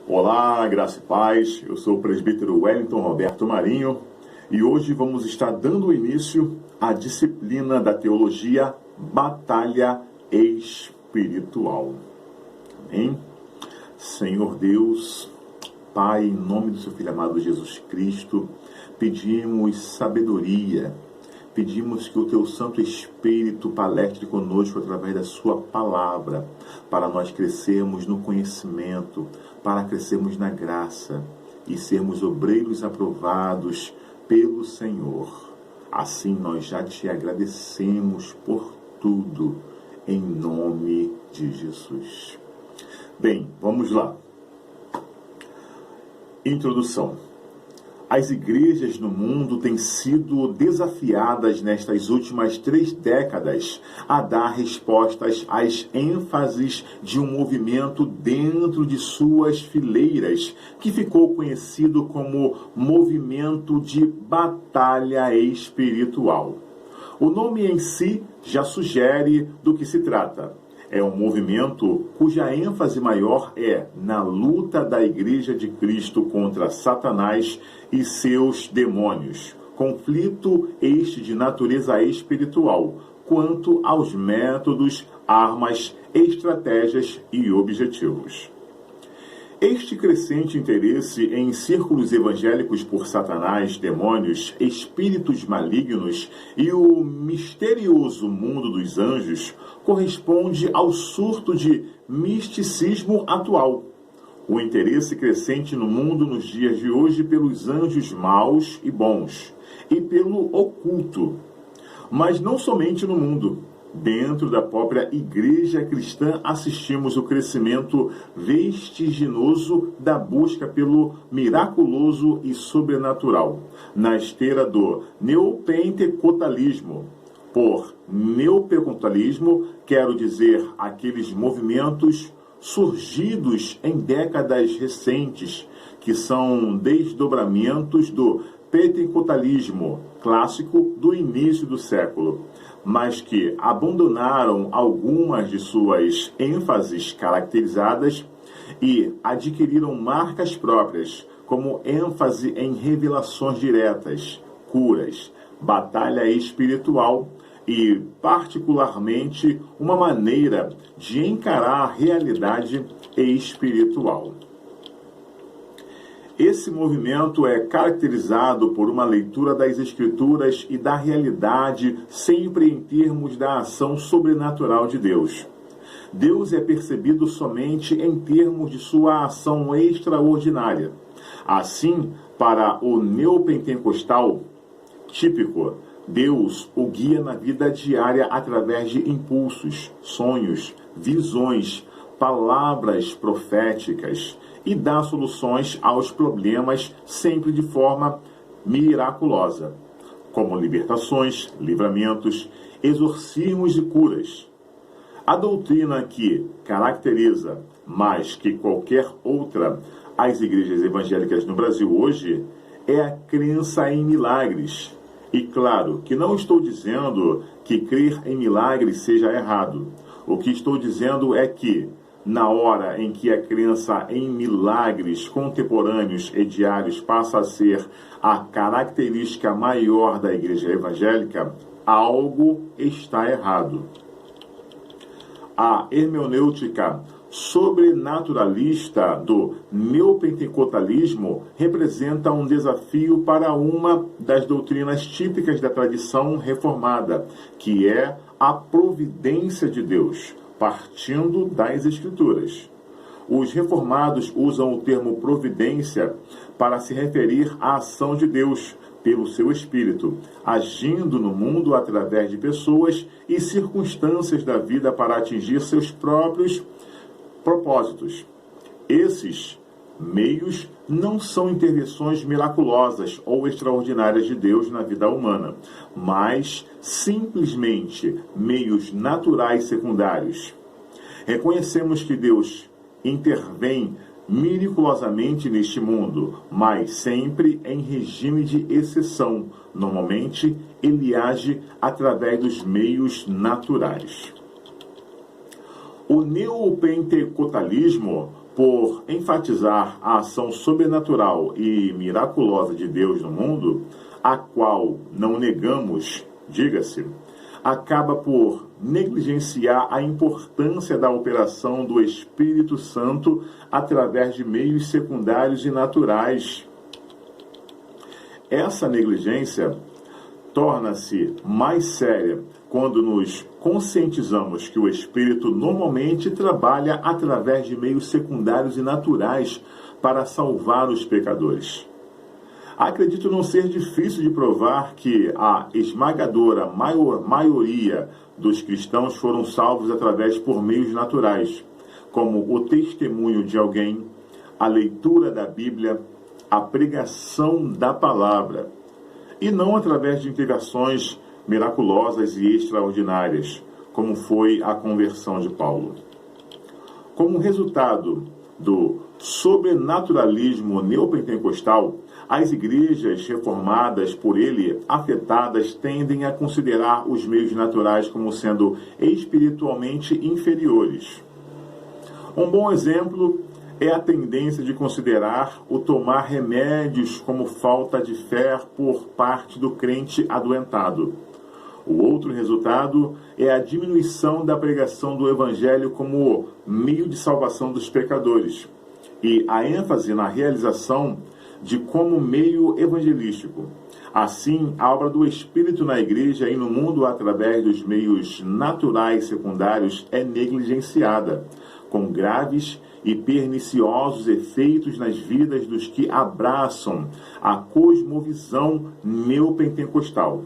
Olá, graça e paz, eu sou o presbítero Wellington Roberto Marinho e hoje vamos estar dando início à disciplina da teologia Batalha Espiritual. Amém? Senhor Deus, Pai, em nome do seu Filho amado Jesus Cristo, pedimos sabedoria, pedimos que o teu Santo Espírito palestre conosco através da sua palavra, para nós crescermos no conhecimento, para crescermos na graça e sermos obreiros aprovados pelo Senhor. Assim nós já te agradecemos por tudo, em nome de Jesus. Bem, vamos lá. Introdução. As igrejas no mundo têm sido desafiadas nestas últimas 3 décadas a dar respostas às ênfases de um movimento dentro de suas fileiras, que ficou conhecido como Movimento de Batalha Espiritual. O nome em si já sugere do que se trata. É um movimento cuja ênfase maior é na luta da Igreja de Cristo contra Satanás e seus demônios. Conflito este de natureza espiritual, quanto aos métodos, armas, estratégias e objetivos. Este crescente interesse em círculos evangélicos por Satanás, demônios, espíritos malignos e o misterioso mundo dos anjos corresponde ao surto de misticismo atual. O interesse crescente no mundo nos dias de hoje pelos anjos maus e bons e pelo oculto. Mas não somente no mundo. Dentro da própria igreja cristã assistimos o crescimento vertiginoso da busca pelo miraculoso e sobrenatural, na esteira do neopentecostalismo. Por neopentecostalismo, quero dizer aqueles movimentos surgidos em décadas recentes, que são desdobramentos do pentecostalismo clássico do início do século, mas que abandonaram algumas de suas ênfases caracterizadas e adquiriram marcas próprias, como ênfase em revelações diretas, curas, batalha espiritual e, particularmente, uma maneira de encarar a realidade espiritual. Esse movimento é caracterizado por uma leitura das Escrituras e da realidade sempre em termos da ação sobrenatural de Deus. Deus é percebido somente em termos de sua ação extraordinária. Assim, para o neopentecostal típico, Deus o guia na vida diária através de impulsos, sonhos, visões, palavras proféticas e dá soluções aos problemas sempre de forma miraculosa, como libertações, livramentos, exorcismos e curas. A doutrina que caracteriza, mais que qualquer outra, as igrejas evangélicas no Brasil hoje é a crença em milagres. E claro que não estou dizendo que crer em milagres seja errado. O que estou dizendo é que, na hora em que a crença em milagres contemporâneos e diários passa a ser a característica maior da igreja evangélica, algo está errado. A hermenêutica sobrenaturalista do neopentecostalismo representa um desafio para uma das doutrinas típicas da tradição reformada, que é a providência de Deus, partindo das Escrituras. Os reformados usam o termo providência para se referir à ação de Deus, pelo seu Espírito, agindo no mundo através de pessoas e circunstâncias da vida para atingir seus próprios propósitos. Esses meios não são intervenções miraculosas ou extraordinárias de Deus na vida humana, mas simplesmente meios naturais secundários. Reconhecemos que Deus intervém miraculosamente neste mundo, mas sempre em regime de exceção. Normalmente, ele age através dos meios naturais. O neopentecostalismo, por enfatizar a ação sobrenatural e miraculosa de Deus no mundo, a qual não negamos, diga-se, acaba por negligenciar a importância da operação do Espírito Santo através de meios secundários e naturais. Essa negligência torna-se mais séria quando nos conscientizamos que o Espírito normalmente trabalha através de meios secundários e naturais para salvar os pecadores. Acredito não ser difícil de provar que a esmagadora maioria dos cristãos foram salvos através por meios naturais, como o testemunho de alguém, a leitura da Bíblia, a pregação da palavra, e não através de intervenções miraculosas e extraordinárias, como foi a conversão de Paulo. Como resultado do sobrenaturalismo neopentecostal, as igrejas reformadas por ele afetadas tendem a considerar os meios naturais como sendo espiritualmente inferiores. Um bom exemplo é a tendência de considerar o tomar remédios como falta de fé por parte do crente adoentado. O outro resultado é a diminuição da pregação do Evangelho como meio de salvação dos pecadores e a ênfase na realização de como meio evangelístico. Assim, a obra do Espírito na igreja e no mundo através dos meios naturais secundários é negligenciada, com graves e perniciosos efeitos nas vidas dos que abraçam a cosmovisão neopentecostal.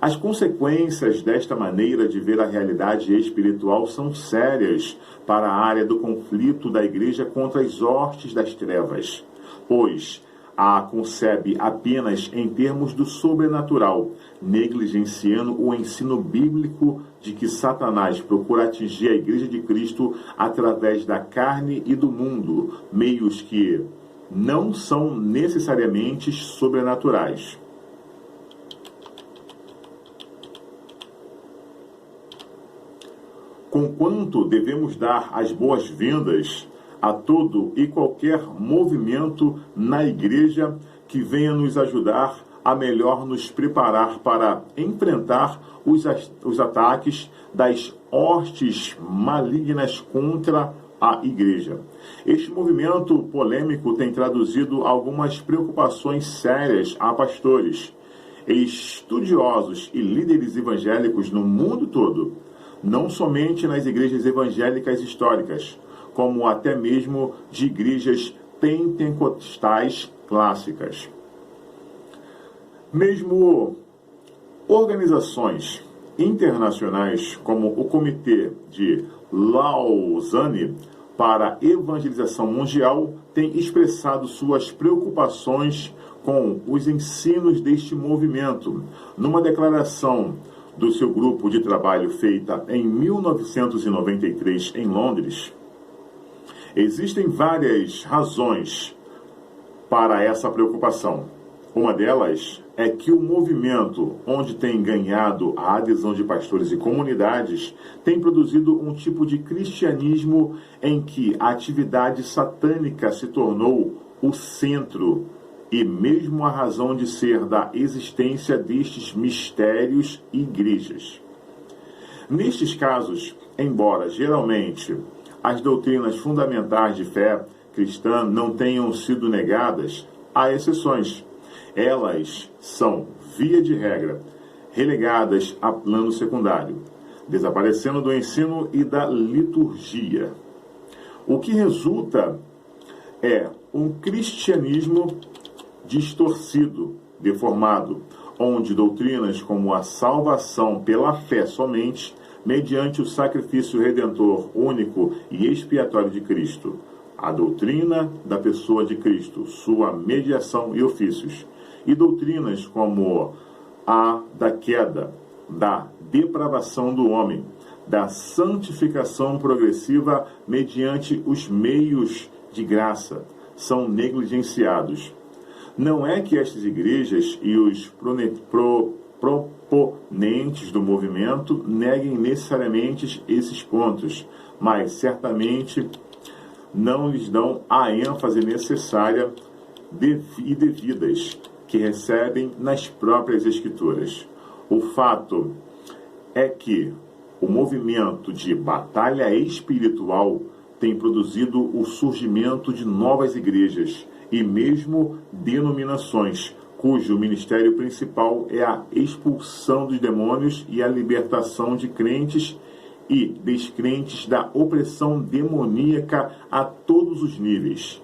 As consequências desta maneira de ver a realidade espiritual são sérias para a área do conflito da igreja contra as hostes das trevas, pois a concebe apenas em termos do sobrenatural, negligenciando o ensino bíblico de que Satanás procura atingir a Igreja de Cristo através da carne e do mundo, meios que não são necessariamente sobrenaturais. Conquanto devemos dar as boas-vindas a todo e qualquer movimento na igreja que venha nos ajudar a melhor nos preparar para enfrentar os ataques das hostes malignas contra a igreja. Este movimento polêmico tem traduzido algumas preocupações sérias a pastores, estudiosos e líderes evangélicos no mundo todo, não somente nas igrejas evangélicas históricas, como até mesmo de igrejas pentecostais clássicas. Mesmo organizações internacionais como o Comitê de Lausanne para a Evangelização Mundial têm expressado suas preocupações com os ensinos deste movimento, numa declaração do seu grupo de trabalho feita em 1993 em Londres. Existem várias razões para essa preocupação. Uma delas é que o movimento, onde tem ganhado a adesão de pastores e comunidades, tem produzido um tipo de cristianismo em que a atividade satânica se tornou o centro e mesmo a razão de ser da existência destes mistérios e igrejas. Nestes casos, embora geralmente as doutrinas fundamentais de fé cristã não tenham sido negadas, há exceções. Elas são, via de regra, relegadas a plano secundário, desaparecendo do ensino e da liturgia. O que resulta é um cristianismo distorcido, deformado, onde doutrinas como a salvação pela fé somente, mediante o sacrifício redentor único e expiatório de Cristo, a doutrina da pessoa de Cristo, sua mediação e ofícios, e doutrinas como a da queda, da depravação do homem, da santificação progressiva mediante os meios de graça, são negligenciados. Não é que estas igrejas e os proponentes do movimento neguem necessariamente esses pontos, mas certamente não lhes dão a ênfase necessária e devidas que recebem nas próprias escrituras. O fato é que o movimento de batalha espiritual tem produzido o surgimento de novas igrejas e mesmo denominações, cujo ministério principal é a expulsão dos demônios e a libertação de crentes e descrentes da opressão demoníaca a todos os níveis,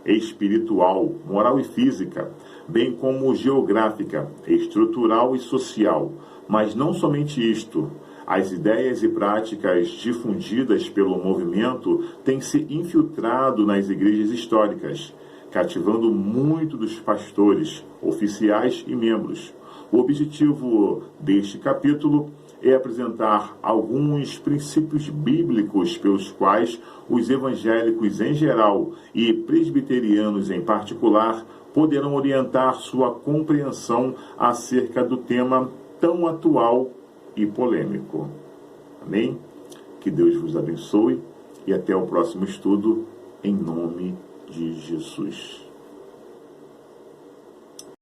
espiritual, moral e física, bem como geográfica, estrutural e social. Mas não somente isto. As ideias e práticas difundidas pelo movimento têm se infiltrado nas igrejas históricas, cativando muito dos pastores, oficiais e membros. O objetivo deste capítulo é apresentar alguns princípios bíblicos pelos quais os evangélicos em geral e presbiterianos em particular poderão orientar sua compreensão acerca do tema tão atual e polêmico. Amém? Que Deus vos abençoe e até o próximo estudo, em nome de Jesus.